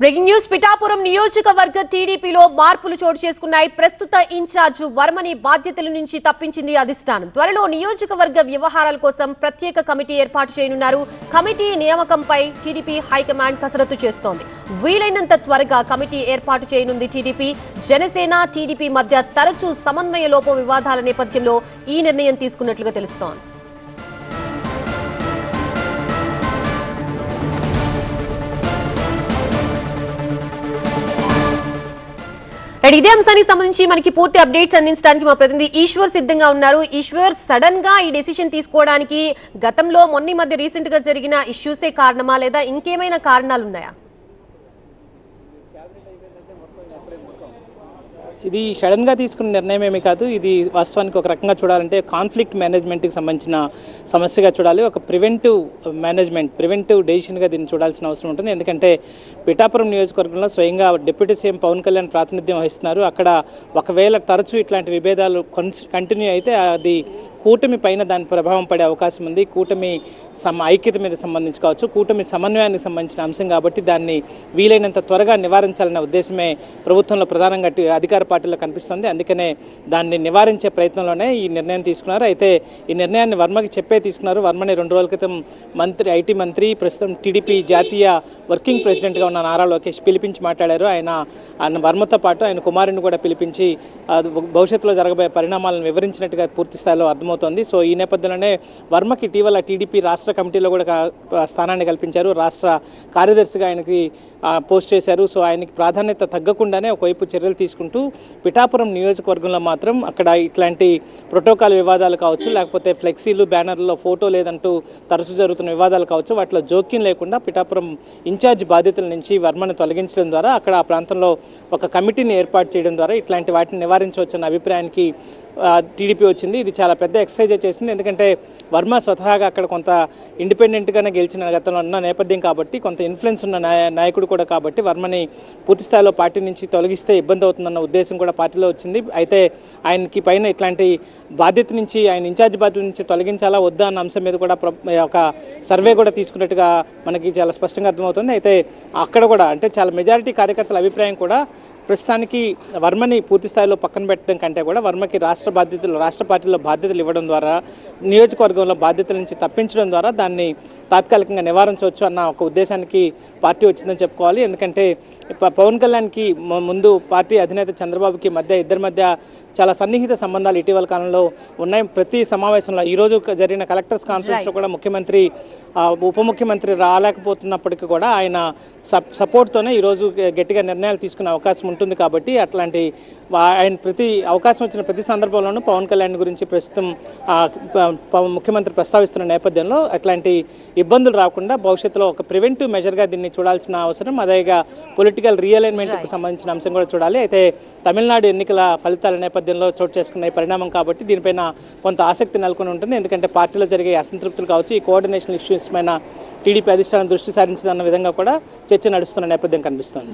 Breaking news Pithapuram నియోజకవర్గ టీడీపీలో మార్పులు చోటు చేసుకున్నాయి. ప్రస్తుత ఇన్ఛార్జ్ వర్మని బాధ్యతల నుంచి తప్పించింది అధిష్టానం. త్వరలో నియోజకవర్గ వ్యవహారాల కోసం ప్రత్యేక కమిటీ ఏర్పాటు చేయనున్నారు. కమిటీ నియామకంపై టీడీపీ హైకమాండ్ కసరత్తు చేస్తోంది. వీలైనంత త్వరగా కమిటీ ఏర్పాటు చేయనుంది టీడీపీ. జనసేన టీడీపీ మధ్య తరచూ సమన్వయ లోప వివాదాల నేపథ్యంలో ఈ నిర్ణయం తీసుకున్నట్లుగా తెలుస్తోంది. ఇదే అంశానికి సంబంధించి మనకి పూర్తి అప్డేట్స్ అందించడానికి మా ప్రతినిధి ఈశ్వర్ సిద్ధంగా ఉన్నారు. ఈశ్వర్, సడన్ గా ఈ డెసిషన్ తీసుకోవడానికి గతంలో మొన్న మధ్య రీసెంట్ గా జరిగిన ఇష్యూసే కారణమా లేదా ఇంకేమైనా కారణాలు ఉన్నాయా? ఇది సడన్గా తీసుకున్న నిర్ణయం ఏమీ కాదు. ఇది వాస్తవానికి ఒక రకంగా చూడాలంటే కాన్ఫ్లిక్ట్ మేనేజ్మెంట్కి సంబంధించిన సమస్యగా చూడాలి. ఒక ప్రివెంటివ్ డెసిషన్గా దీన్ని చూడాల్సిన అవసరం ఉంటుంది. ఎందుకంటే పిఠాపురం నియోజకవర్గంలో స్వయంగా డిప్యూటీ సీఎం పవన్ కళ్యాణ్ ప్రాతినిధ్యం వహిస్తున్నారు. అక్కడ ఒకవేళ తరచూ ఇట్లాంటి విభేదాలు కంటిన్యూ అయితే అది కూటమి పైన దాని ప్రభావం పడే అవకాశం ఉంది. కూటమి ఐక్యత మీద సంబంధించి కావచ్చు, కూటమి సమన్వయానికి సంబంధించిన అంశం కాబట్టి దాన్ని వీలైనంత త్వరగా నివారించాలనే ఉద్దేశమే ప్రభుత్వంలో ప్రధానంగా అధికార పార్టీలో కనిపిస్తుంది. అందుకనే దాన్ని నివారించే ప్రయత్నంలోనే ఈ నిర్ణయం తీసుకున్నారు. అయితే ఈ నిర్ణయాన్ని వర్మకి చెప్పే తీసుకున్నారు. వర్మని 2 రోజుల క్రితం ఐటీ మంత్రి, ప్రస్తుతం టీడీపీ జాతీయ వర్కింగ్ ప్రెసిడెంట్గా ఉన్న నారా లోకేష్ పిలిపించి మాట్లాడారు. ఆయన వర్మతో పాటు ఆయన కుమారుని కూడా పిలిపించి భవిష్యత్తులో జరగబోయే పరిణామాలను వివరించినట్టుగా పూర్తి స్థాయిలో అర్థమవుతుంది. సో ఈ నేపథ్యంలోనే వర్మకి ఇటీవల టీడీపీ రాష్ట్ర కమిటీలో కూడా స్థానాన్ని కల్పించారు. రాష్ట్ర కార్యదర్శిగా ఆయనకి పోస్ట్ చేశారు. సో ఆయనకి ప్రాధాన్యత తగ్గకుండానే ఒకవైపు చర్యలు తీసుకుంటూ పిఠాపురం నియోజకవర్గంలో మాత్రం అక్కడ ఇట్లాంటి ప్రోటోకాల్ వివాదాలు కావచ్చు, లేకపోతే ఫ్లెక్సీలు బ్యానర్లలో ఫోటో లేదంటూ తరచూ జరుగుతున్న వివాదాలు కావచ్చు, వాటిలో జోక్యం లేకుండా పిఠాపురం ఇన్ఛార్జ్ బాధ్యతల నుంచి వర్మను తొలగించడం ద్వారా అక్కడ ఆ ప్రాంతంలో ఒక కమిటీని ఏర్పాటు చేయడం ద్వారా ఇట్లాంటి వాటిని నివారించవచ్చన్న అభిప్రాయానికి టీడీపీ వచ్చింది. ఇది చాలా పెద్ద ఎక్సర్సైజ్ చేసింది. ఎందుకంటే వర్మ స్వతహాగా అక్కడ కొంత ఇండిపెండెంట్గానే గెలిచిన గతంలో ఉన్న నేపథ్యం కాబట్టి, కొంత ఇన్ఫ్లుయెన్స్ ఉన్న నాయకుడు కూడా కాబట్టి వర్మని పూర్తి స్థాయిలో పార్టీ నుంచి తొలగిస్తే ఇబ్బంది అవుతుందన్న ఉద్దేశం కూడా పార్టీలో వచ్చింది. అయితే ఆయనకి పైన ఇట్లాంటి బాధ్యత నుంచి, ఆయన ఇన్ఛార్జ్ బాధ్యత నుంచి తొలగించాలా వద్దా అన్న అంశం మీద కూడా ఒక సర్వే కూడా తీసుకున్నట్టుగా మనకి చాలా స్పష్టంగా అర్థమవుతుంది. అయితే అక్కడ కూడా అంటే చాలా మెజారిటీ కార్యకర్తల అభిప్రాయం కూడా ప్రస్తుతానికి వర్మని పూర్తి స్థాయిలో పక్కన పెట్టడం కంటే కూడా వర్మకి రాష్ట్ర పార్టీలో బాధ్యతలు ఇవ్వడం ద్వారా, నియోజకవర్గంలో బాధ్యతల నుంచి తప్పించడం ద్వారా దాన్ని తాత్కాలికంగా నివారించవచ్చు అన్న ఒక ఉద్దేశానికి పార్టీ వచ్చిందని చెప్పుకోవాలి. ఎందుకంటే పవన్ కళ్యాణ్కి ముందు పార్టీ అధినేత చంద్రబాబుకి ఇద్దరి మధ్య చాలా సన్నిహిత సంబంధాలు ఇటీవల కాలంలో ఉన్నాయి. ప్రతి సమావేశంలో ఈరోజు జరిగిన కలెక్టర్స్ కాన్ఫరెన్స్లో కూడా ముఖ్యమంత్రి, ఉప ముఖ్యమంత్రి రాలేకపోతున్నప్పటికీ కూడా ఆయన సపోర్ట్తోనే ఈరోజు గట్టిగా నిర్ణయాలు తీసుకునే అవకాశం ఉంటుంది. కాబట్టి అట్లాంటి ఆయన ప్రతి అవకాశం వచ్చిన ప్రతి సందర్భంలోనూ పవన్ కళ్యాణ్ గురించి ప్రస్తుతం ముఖ్యమంత్రి ప్రస్తావిస్తున్న నేపథ్యంలో అట్లాంటి ఇబ్బందులు రాకుండా భవిష్యత్తులో ఒక ప్రివెంటివ్ మెజర్గా దీన్ని చూడాల్సిన అవసరం, అదేగా పొలిటికల్ రియలైన్మెంట్కి సంబంధించిన అంశం కూడా చూడాలి. అయితే తమిళనాడు ఎన్నికల ఫలితాల నేపథ్యంలో చోటు చేసుకున్న ఈ పరిణామం కాబట్టి దీనిపైన కొంత ఆసక్తి నెలకొని ఉంటుంది. ఎందుకంటే పార్టీలో జరిగే అసంతృప్తులు కావచ్చు, ఈ కోఆర్డినేషన్ ఇష్యూస్ పైన టీడీపీ అధిష్టానం దృష్టి సారించిందన్న విధంగా కూడా చర్చ నడుస్తున్న నేపథ్యం కనిపిస్తుంది.